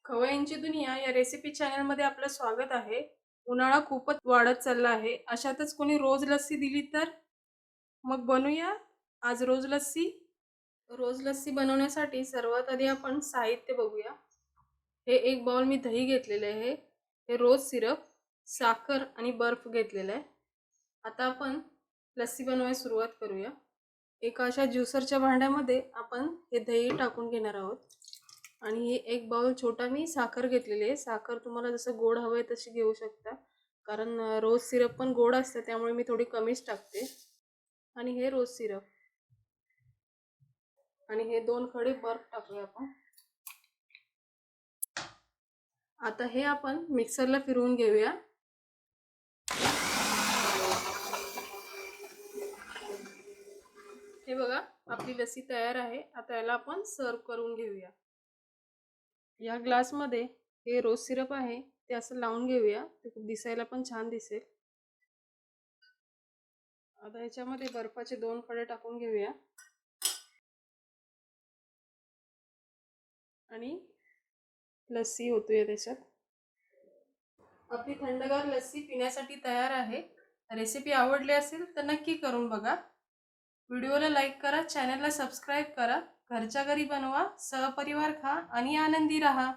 खवय्यांची दुनिया या रेसिपी चॅनलमध्ये आपलं स्वागत आहे। उन्हाळा खूपच वाढत चालला आहे। अशातच कोणी रोज लस्सी दिली तर मग बनवूया आज रोज लस्सी। रोज लस्सी बनवण्यासाठी सर्वात आधी आपण साहित्य बघूया। हे एक बाउल मी दही घेतलेले आहे, हे रोज सिरप, साखर आणि बर्फ घेतलेला आहे। आता आपण लस्सी बनवायला सुरुवात करूया। एका अशा ज्यूसरच्या भांड्यामध्ये आपण हे दही टाकून घेणार आहोत आणि हे एक बाउल छोटा मी साखर घेतलेली आहे। साखर तुम्हाला जसं गोड हवंय तशी घेऊ शकता, कारण रोज सिरप पण गोड असते त्यामुळे मी थोडी कमीच टाकते। आणि हे रोज सिरप आणि हे 2 खडे बर्फ टाकूया आपण। आता हे आपण मिक्सरला फिरवून घेऊया। हे बघा आपली लस्सी तयार आहे। आता याला आपण सर्व करून घेऊया। या ग्लास मध्ये हे रोज सिरप आहे ते असं लावून घेऊया, ते दिसायला पण छान दिसेल। आता याच्यामध्ये बर्फाचे 2 खडे टाकून घेऊया आणि लस्सी होतोय त्याच्यात। आपली थंडगार लस्सी पिण्यासाठी तयार आहे। रेसिपी आवडली असेल तर नक्की करून बघा। व्हिडिओला लाईक करा, चॅनलला सबस्क्राइब करा, घरच्या घरी बनवा, सहपरिवार खा आणि आनंदी रहा।